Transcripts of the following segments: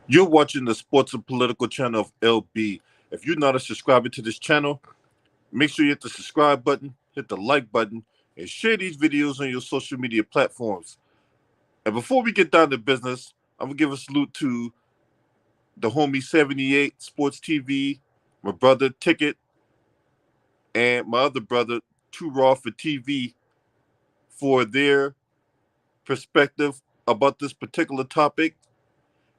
You're watching the Sports and Political channel of LB. If you're not a subscriber to this channel, make sure you hit the subscribe button, hit the like button, and share these videos on your social media platforms. And before we get down to business, I'm going to give a salute to the homie 78 Sports TV, my brother Ticket, and my other brother, Too Raw for TV, for their perspective about this particular topic.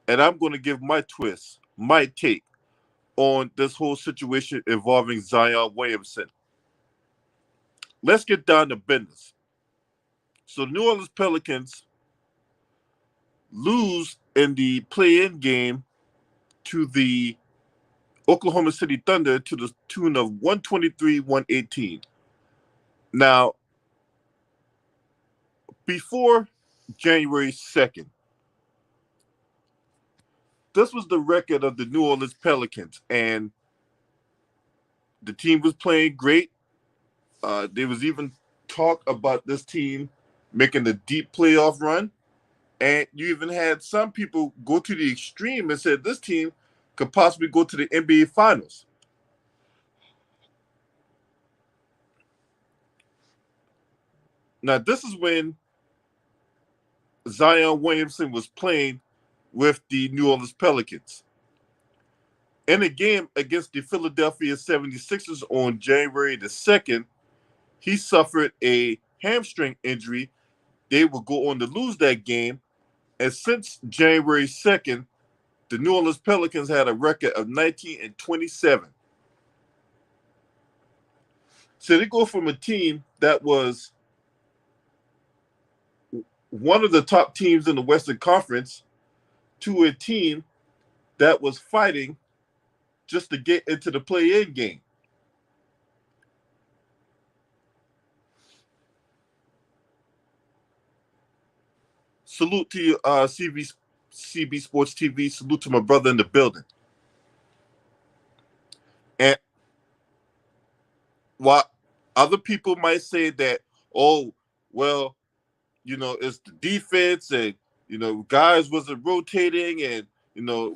And I'm going to give my twist, my take on this whole situation involving Zion Williamson. Let's get down to business. So, the New Orleans Pelicans lose in the play-in game to the Oklahoma City Thunder to the tune of 123-118. Now, before January 2nd, this was the record of the New Orleans Pelicans, and the team was playing great. There was even talk about this team making a deep playoff run. And you even had some people go to the extreme and said this team could possibly go to the NBA Finals. Now, this is when Zion Williamson was playing with the New Orleans Pelicans. In a game against the Philadelphia 76ers on January the 2nd, he suffered a hamstring injury. They would go on to lose that game. And since January 2nd, the New Orleans Pelicans had a record of 19-27. So they go from a team that was one of the top teams in the Western Conference to a team that was fighting just to get into the play-in game. Salute to you, CB Sports TV. Salute to my brother in the building. And while other people might say that, oh, well, it's the defense and, guys wasn't rotating and,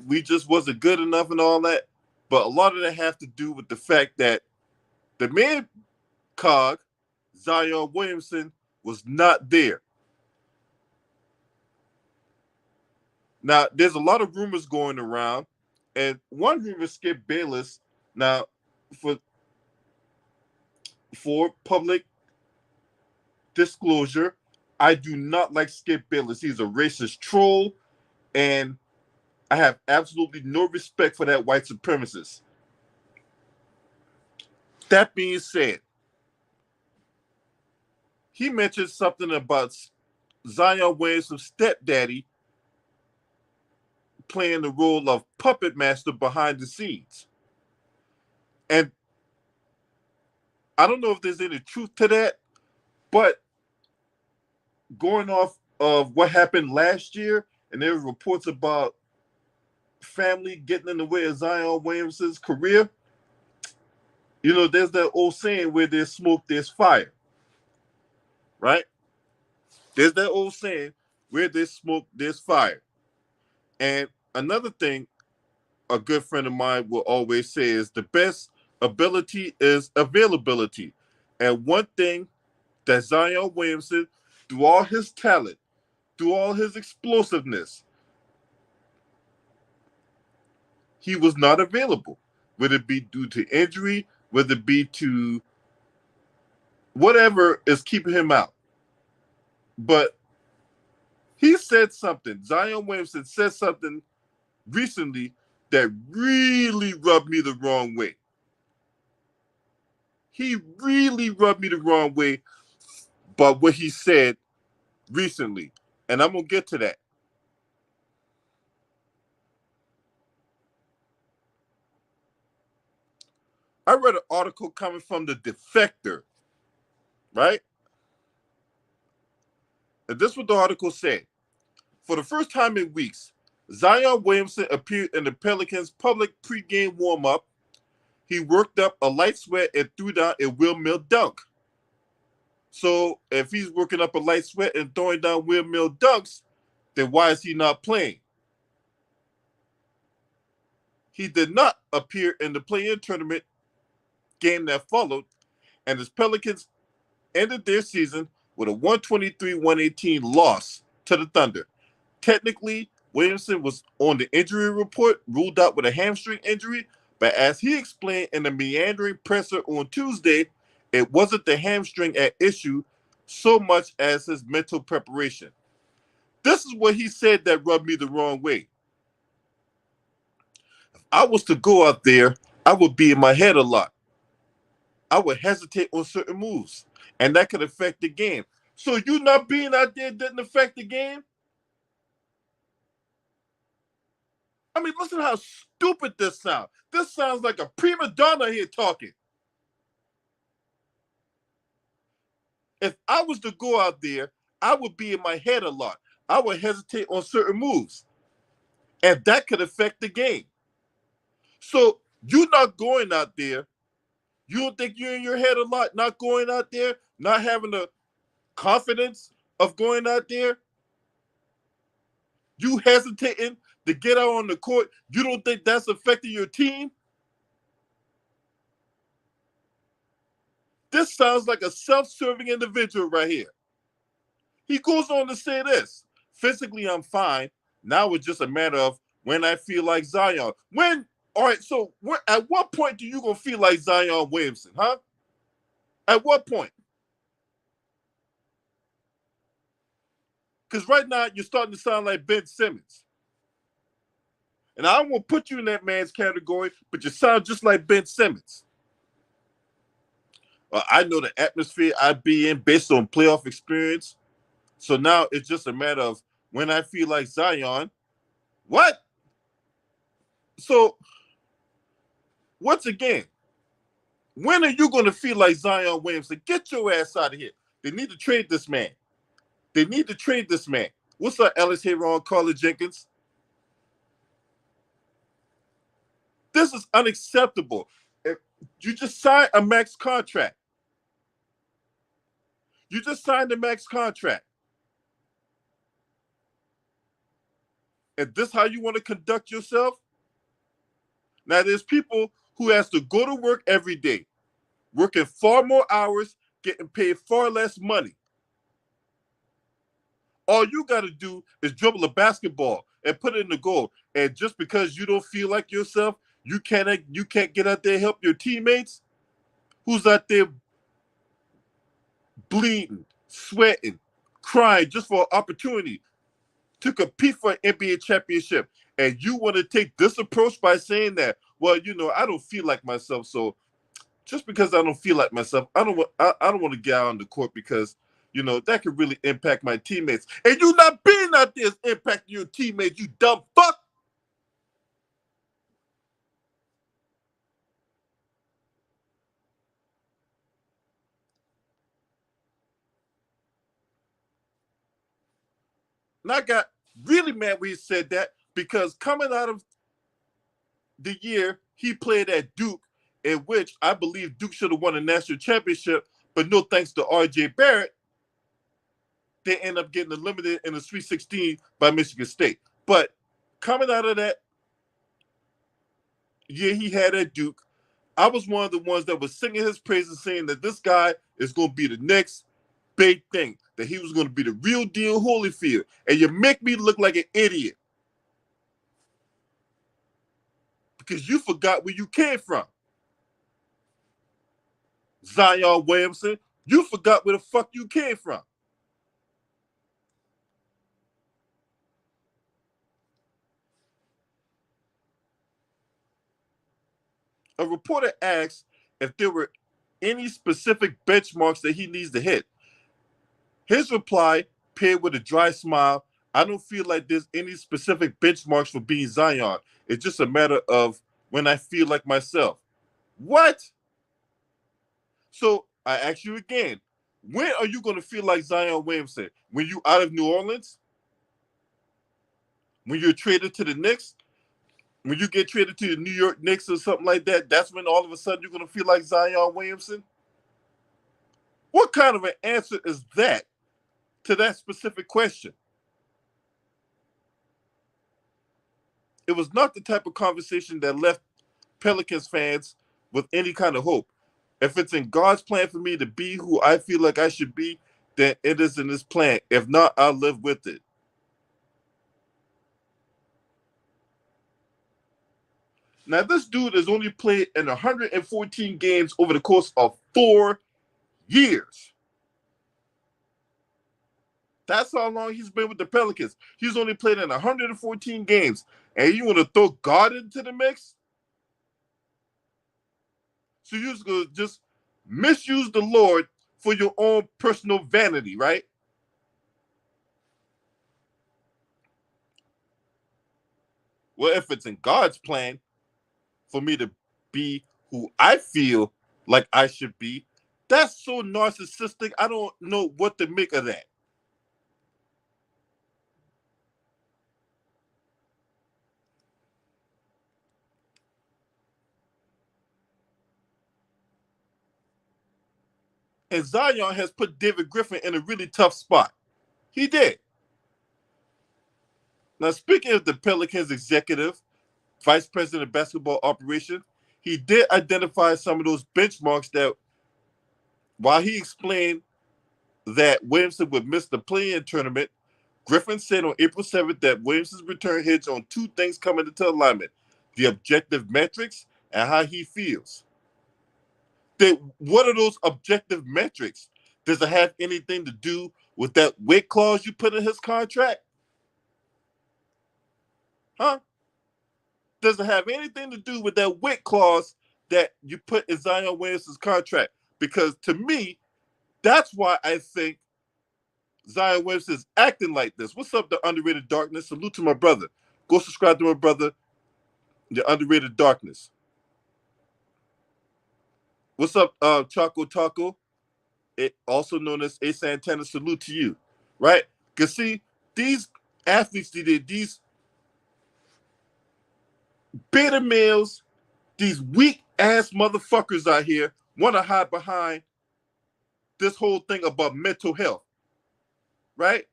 we just wasn't good enough and all that. But a lot of that have to do with the fact that the main cog, Zion Williamson, was not there. Now, there's a lot of rumors going around, and one rumor, Skip Bayless. Now, for public disclosure, I do not like Skip Bayless. He's a racist troll, and I have absolutely no respect for that white supremacist. That being said, he mentioned something about Zion Williamson's stepdaddy playing the role of puppet master behind the scenes. And I don't know if there's any truth to that, but going off of what happened last year, and there were reports about family getting in the way of Zion Williamson's career, there's that old saying, where there's smoke, there's fire. Right? There's that old saying, where there's smoke, there's fire. And another thing a good friend of mine will always say is the best ability is availability. And one thing that Zion Williamson, through all his talent, through all his explosiveness, he was not available. Whether it be due to injury, whether it be to whatever is keeping him out. But he said something. Zion Williamson said something recently that really rubbed me the wrong way. He really rubbed me the wrong way by what he said recently. And I'm going to get to that. I read an article coming from the Defector, right? And this is what the article said. For the first time in weeks, Zion Williamson appeared in the Pelicans' public pregame warm-up. He worked up a light sweat and threw down a windmill dunk. So if he's working up a light sweat and throwing down windmill dunks, then why is he not playing? He did not appear in the play-in tournament game that followed, and his Pelicans ended their season with a 123-118 loss to the Thunder. Technically, Williamson was on the injury report, ruled out with a hamstring injury, but as he explained in a meandering presser on Tuesday, it wasn't the hamstring at issue so much as his mental preparation. This is what he said that rubbed me the wrong way. If I was to go out there, I would be in my head a lot. I would hesitate on certain moves, and that could affect the game. So you not being out there didn't affect the game? I mean, listen how stupid this sounds. This sounds like a prima donna here talking. If I was to go out there, I would be in my head a lot. I would hesitate on certain moves, and that could affect the game. So you not going out there. You don't think you're in your head a lot, not going out there, not having the confidence of going out there? You hesitating to get out on the court. You don't think that's affecting your team? This sounds like a self-serving individual right here. He goes on to say this: physically, I'm fine. Now it's just a matter of when I feel like Zion. All right, so at what point do you gonna feel like Zion Williamson, huh? At what point? Because right now you're starting to sound like Ben Simmons. And I don't want to put you in that man's category, but you sound just like Ben Simmons. I know the atmosphere I'd be in based on playoff experience. So now it's just a matter of when I feel like Zion. What? So, once again, when are you going to feel like Zion Williamson? Get your ass out of here. They need to trade this man. They need to trade this man. What's up, Ellis Heron, Carla Jenkins? This is unacceptable. You just signed a max contract. You just signed a max contract. And this how you want to conduct yourself? Now, there's people who has to go to work every day, working far more hours, getting paid far less money. All you got to do is dribble a basketball and put it in the goal. And just because you don't feel like yourself, you can't get out there and help your teammates who's out there bleeding, sweating, crying just for an opportunity to compete for an NBA championship. And you want to take this approach by saying that, well, I don't feel like myself. So just because I don't feel like myself, I don't want to get out on the court because, that could really impact my teammates. And you not being out there is impacting your teammates, you dumb fuck. And I got really mad when he said that because coming out of the year he played at Duke, in which I believe Duke should have won a national championship, but no thanks to R.J. Barrett, they end up getting eliminated in the Sweet 16 by Michigan State. But coming out of that year he had at Duke, I was one of the ones that was singing his praises, saying that this guy is going to be the next big thing, that he was going to be the real deal Holyfield. And you make me look like an idiot because you forgot where you came from. Zion Williamson, you forgot where the fuck you came from. A reporter asked if there were any specific benchmarks that he needs to hit. His reply, paired with a dry smile, I don't feel like there's any specific benchmarks for being Zion. It's just a matter of when I feel like myself. What? So I ask you again, when are you going to feel like Zion Williamson? When you out of New Orleans? When you're traded to the Knicks? When you get traded to the New York Knicks or something like that, that's when all of a sudden you're going to feel like Zion Williamson? What kind of an answer is that to that specific question? it was not the type of conversation that left Pelicans fans with any kind of hope. If it's in God's plan for me to be who I feel like I should be, then it is in His plan. If not, I'll live with it. Now, this dude has only played in 114 games over the course of 4 years. That's how long he's been with the Pelicans. He's only played in 114 games. And you want to throw God into the mix? So you're going to just misuse the Lord for your own personal vanity, right? Well, if it's in God's plan for me to be who I feel like I should be, that's so narcissistic. I don't know what to make of that. And Zion has put David Griffin in a really tough spot. He did. Now, speaking of the Pelicans executive, vice president of basketball operations, he did identify some of those benchmarks that, while he explained that Williamson would miss the play-in tournament, Griffin said on April 7th that Williamson's return hinged on 2 things coming into alignment: the objective metrics and how he feels. What are those objective metrics? Does it have anything to do with that weight clause you put in his contract? Huh? Does it have anything to do with that weight clause that you put in Zion Williamson's contract? Because to me, that's why I think Zion Williamson is acting like this. What's up, the underrated darkness? Salute to my brother. Go subscribe to my brother, the underrated darkness. What's up, Choco Taco? It also known as A Santana. Salute to you, right? Because see, these athletes, these beta males, these weak ass motherfuckers out here want to hide behind this whole thing about mental health, right?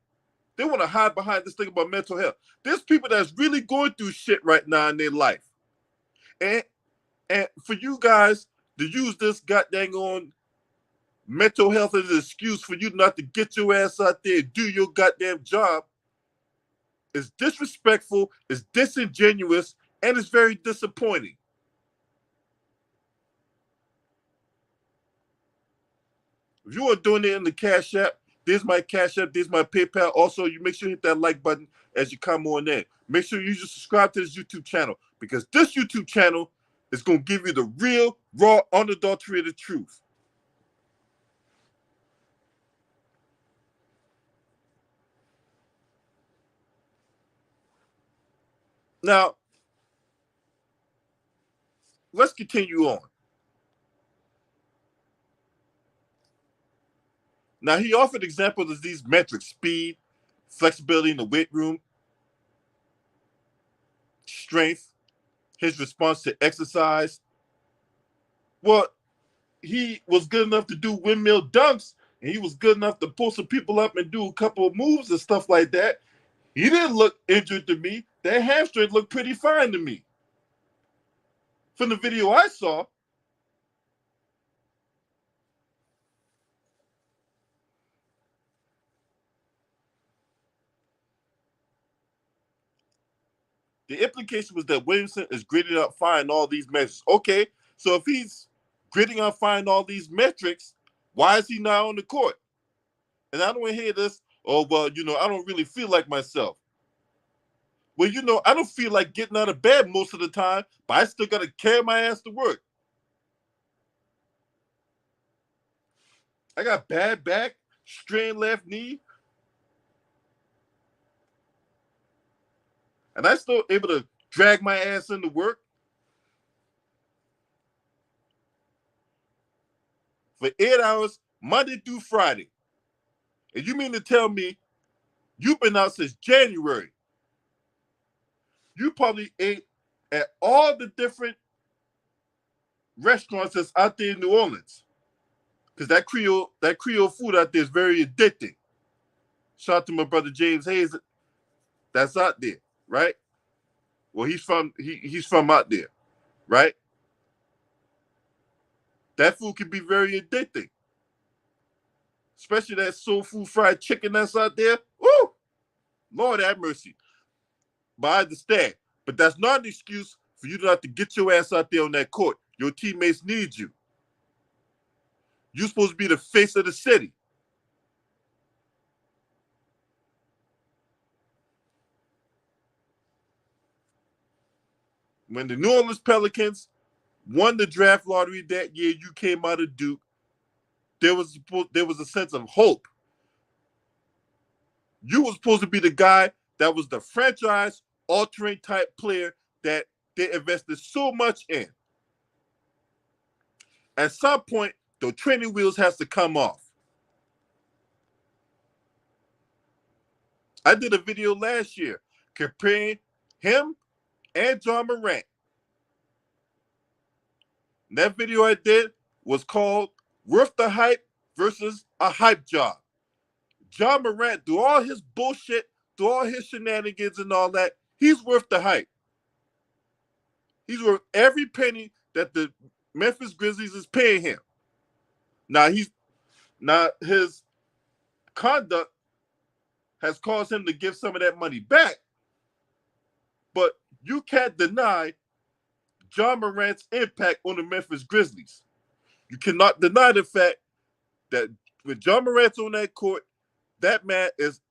They want to hide behind this thing about mental health. There's people that's really going through shit right now in their life. And for you guys to use this goddamn on mental health as an excuse for you not to get your ass out there and do your goddamn job is disrespectful, is disingenuous, and it's very disappointing. If you want to donate in the Cash App, there's my Cash App, there's my PayPal. Also, you make sure you hit that like button as you come on in. Make sure you just subscribe to this YouTube channel, because this YouTube channel is going to give you the real, raw, unadulterated truth. Now, let's continue on. Now, he offered examples of these metrics: speed, flexibility in the weight room, strength, his response to exercise. Well, he was good enough to do windmill dunks, and he was good enough to pull some people up and do a couple of moves and stuff like that. He didn't look injured to me. That hamstring looked pretty fine to me. From the video I saw, the implication was that Williamson is gritting up fine all these measures. Okay, so if he's gritting up fine all these metrics, why is he not on the court? And I don't want to hear this, oh, well, I don't really feel like myself. Well, I don't feel like getting out of bed most of the time, but I still got to carry my ass to work. I got bad back, strained left knee, and I still able to drag my ass into work for 8 hours, Monday through Friday. And you mean to tell me you've been out since January? You probably ate at all the different restaurants that's out there in New Orleans, because that Creole food out there is very addicting. Shout out to my brother James Hayes, that's out there, right? Well, he's from out there, right? That food can be very addicting, especially that soul food fried chicken that's out there. Woo! Lord have mercy. But I understand. But that's not an excuse for you not to get your ass out there on that court. Your teammates need you. You're supposed to be the face of the city. When the New Orleans Pelicans won the draft lottery that year, you came out of Duke. There was a sense of hope. You were supposed to be the guy that was the franchise-altering type player that they invested so much in. At some point, the training wheels has to come off. I did a video last year comparing him and John Morant. And that video I did was called Worth the Hype versus a Hype Job. John Morant, through all his bullshit, through all his shenanigans and all that, he's worth the hype. He's worth every penny that the Memphis Grizzlies is paying him. Now his conduct has caused him to give some of that money back, but you can't deny John Morant's impact on the Memphis Grizzlies. You cannot deny the fact that with John Morant on that court, that man is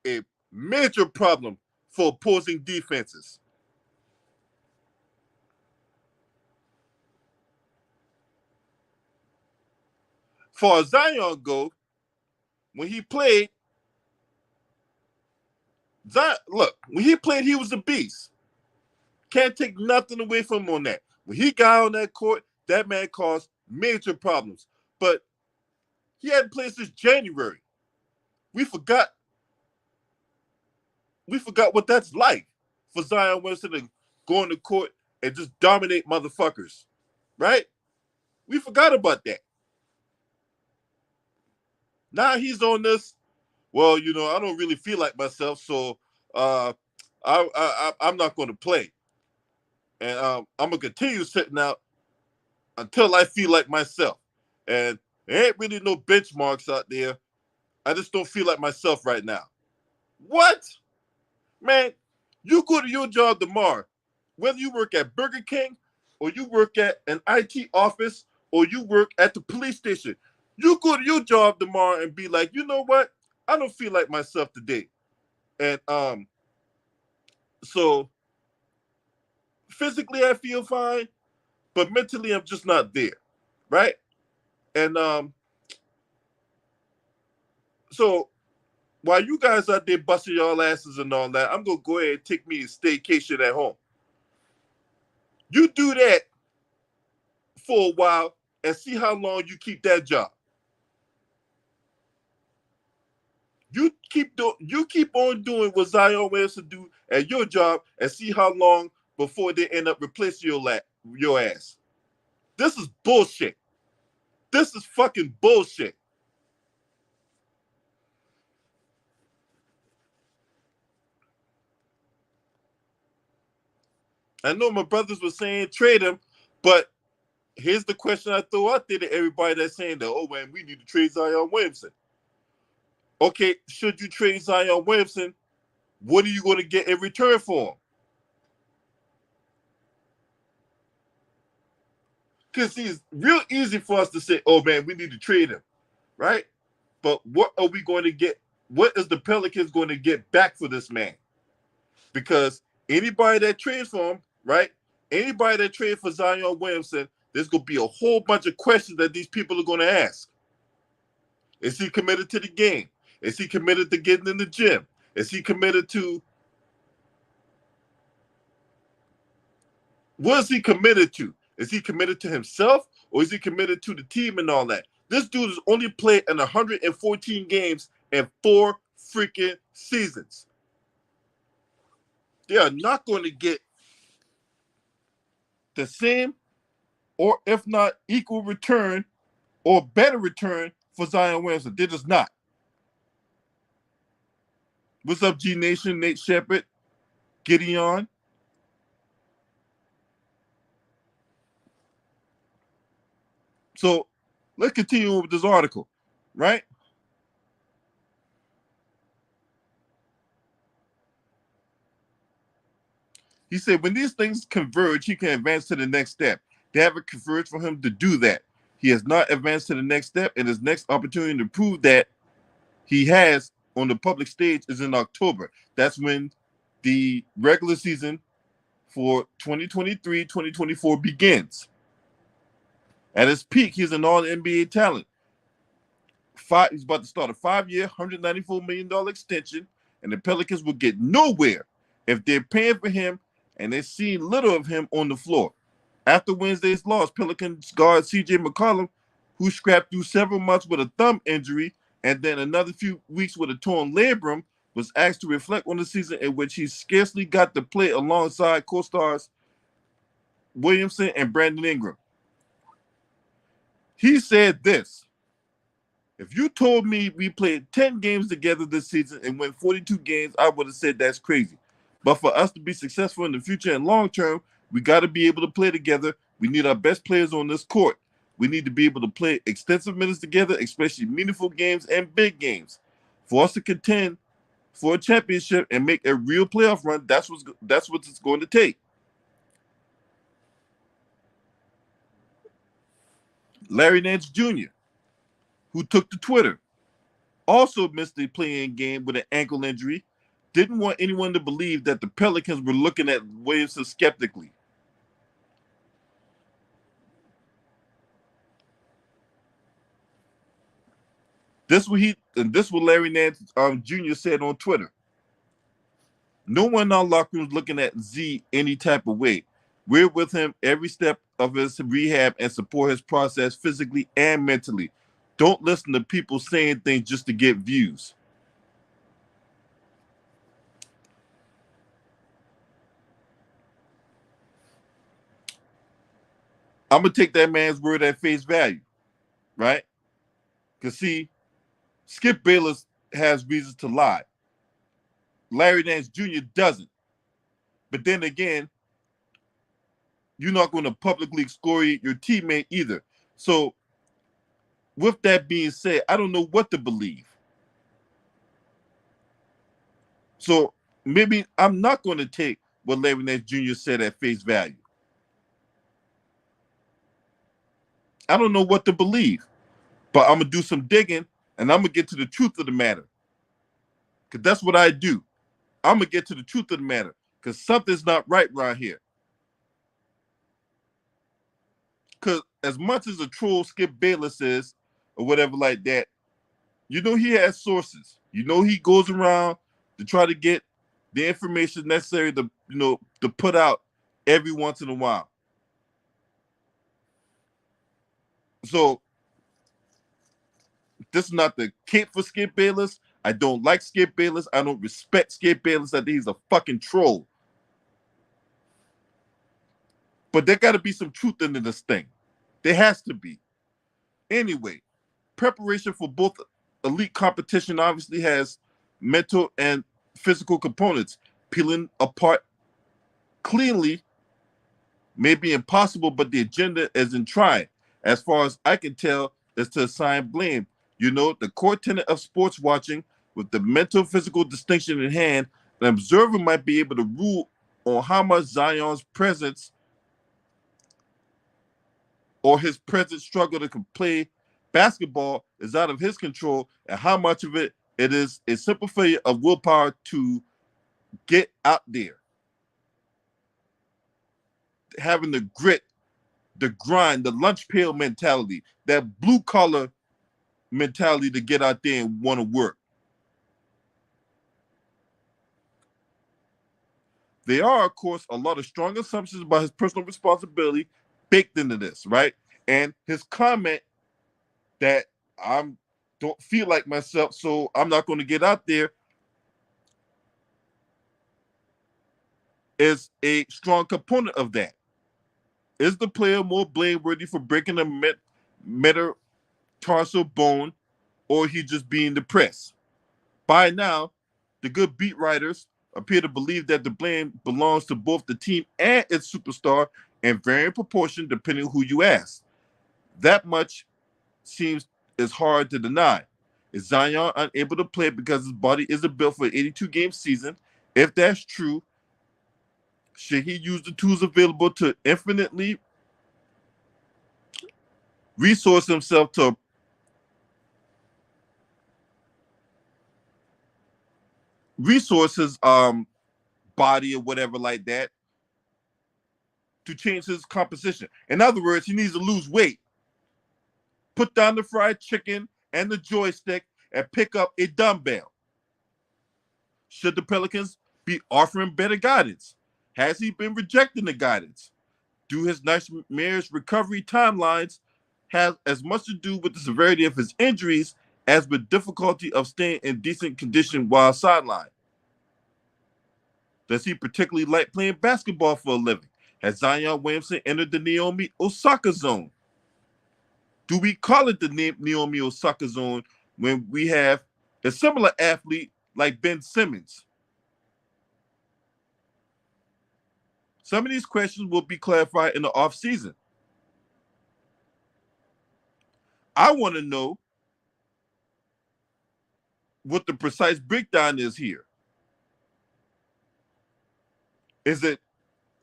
a major problem for opposing defenses. For Zion go, when he played, when he played, he was a beast. Can't take nothing away from him on that. When he got on that court, that man caused major problems. But he hadn't played since January. We forgot what that's like for Zion Williamson to go on the court and just dominate motherfuckers, right? We forgot about that. Now he's on this. Well, I don't really feel like myself, so I'm not going to play, and I'm gonna continue sitting out until I feel like myself. And there ain't really no benchmarks out there. I just don't feel like myself right now. What? Man, you go to your job tomorrow, whether you work at Burger King or you work at an IT office or you work at the police station. You go to your job tomorrow and be like, you know what? I don't feel like myself today. And so physically I feel fine, but mentally I'm just not there. Right? And so while you guys out there busting y'all asses and all that, I'm gonna go ahead and take me a staycation at home. You do that for a while and see how long you keep that job. You keep on doing what Zion Williamson do at your job and see how long before they end up replacing your ass. This is bullshit. This is fucking bullshit. I know my brothers were saying trade him, but here's the question I throw out there to everybody that's saying that, oh man, we need to trade Zion Williamson. Okay, should you trade Zion Williamson, what are you going to get in return for him? Because it's real easy for us to say, oh man, we need to trade him, right? But what are we going to get? What is the Pelicans going to get back for this man? Because anybody that trades for him, right? Anybody that trades for Zion Williamson, there's going to be a whole bunch of questions that these people are going to ask. Is he committed to the game? Is he committed to getting in the gym? Is he committed to... What is he committed to? Is he committed to himself or is he committed to the team and all that? This dude has only played in 114 games in 4 freaking seasons. They are not going to get the same or if not equal return or better return for Zion Williamson. They're just not. What's up, G Nation? Nate Shepard, Gideon. So let's continue with this article, right? He said, when these things converge, he can advance to the next step. They haven't converged for him to do that. He has not advanced to the next step, and his next opportunity to prove that he has on the public stage is in October. That's when the regular season for 2023-2024 begins. At his peak, he's an all NBA talent. He's about to start a 5-year, $194 million extension, and the Pelicans will get nowhere if they're paying for him and they're seeing little of him on the floor. After Wednesday's loss, Pelicans guard CJ McCollum, who scrapped through several months with a thumb injury and then another few weeks with a torn labrum, was asked to reflect on the season in which he scarcely got to play alongside co-stars Williamson and Brandon Ingram. He said this: if you told me we played 10 games together this season and win 42 games, I would have said that's crazy. But for us to be successful in the future and long term, we got to be able to play together. We need our best players on this court. We need to be able to play extensive minutes together, especially meaningful games and big games. For us to contend for a championship and make a real playoff run, that's what it's going to take. Larry Nance Jr., who took to Twitter, also missed the play-in game with an ankle injury, didn't want anyone to believe that the Pelicans were looking at Williamson skeptically. This what Larry Nance Jr. said on Twitter. No one in our locker room is looking at Z any type of way. We're with him every step of his rehab and support his process physically and mentally. Don't listen to people saying things just to get views. I'm going to take that man's word at face value, right? Because, see, Skip Bayless has reasons to lie. Larry Nance Jr. doesn't. But then again, you're not going to publicly excoriate your teammate either. So, with that being said, I don't know what to believe. So, maybe I'm not going to take what Larry Nance Jr. said at face value. I don't know what to believe. But I'm going to do some digging, and I'm going to get to the truth of the matter. Because that's what I do. I'm going to get to the truth of the matter. Because something's not right around here. Because as much as a troll Skip Bayless is, or whatever like that, you know he has sources. You know he goes around to try to get the information necessary to, to put out every once in a while. So, this is not the cape for Skip Bayless. I don't like Skip Bayless. I don't respect Skip Bayless. I think he's a fucking troll. But there got to be some truth into this thing. There has to be. Anyway, preparation for both elite competition obviously has mental and physical components. Peeling apart cleanly may be impossible, but the agenda isn't trying. As far as I can tell, is to assign blame. The core tenet of sports watching, with the mental physical distinction in hand, an observer might be able to rule on how much Zion's presence or his present struggle to play basketball is out of his control, and how much of it is a simple failure of willpower to get out there. Having the grit, the grind, the lunch pail mentality, that blue collar mentality to get out there and want to work. There are, of course, a lot of strong assumptions about his personal responsibility baked into this, right? And his comment that I don't feel like myself, so I'm not going to get out there, is a strong component of that. Is the player more blameworthy for breaking a metatarsal bone, or he just being depressed? By now, the good beat writers appear to believe that the blame belongs to both the team and its superstar in varying proportion, depending on who you ask. That much seems is hard to deny. Is Zion unable to play because his body isn't built for an 82-game season? If that's true, should he use the tools available to infinitely resource himself to resource his body or whatever like that to change his composition? In other words, he needs to lose weight, put down the fried chicken and the joystick, and pick up a dumbbell. Should the Pelicans be offering better guidance? Has he been rejecting the guidance? Do his nightmares recovery timelines have as much to do with the severity of his injuries as with difficulty of staying in decent condition while sidelined? Does he particularly like playing basketball for a living? Has Zion Williamson entered the Naomi Osaka zone? Do we call it the Naomi Osaka zone when we have a similar athlete like Ben Simmons? Some of these questions will be clarified in the offseason. I want to know what the precise breakdown is here. Is it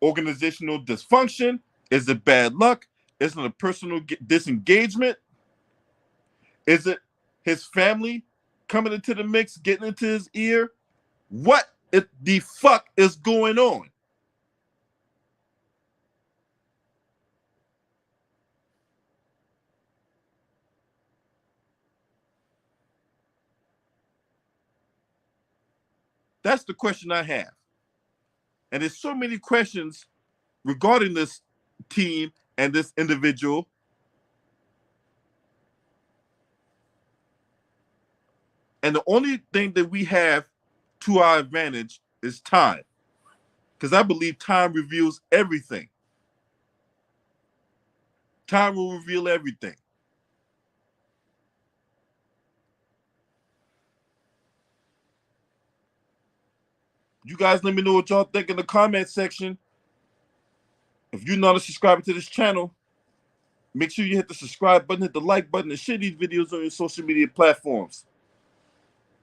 organizational dysfunction? Is it bad luck? Is it a personal disengagement? Is it his family coming into the mix, getting into his ear? What the fuck is going on? That's the question I have. And there's so many questions regarding this team and this individual. And the only thing that we have to our advantage is time. Because I believe time reveals everything. Time will reveal everything. You guys let me know what y'all think in the comment section. If you're not a subscriber to this channel, make sure you hit the subscribe button, hit the like button, and share these videos on your social media platforms.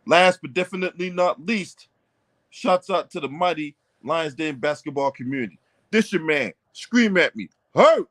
Last but definitely not least, shouts out to the mighty Lions Den basketball community. This your man. Scream at me. Hurt!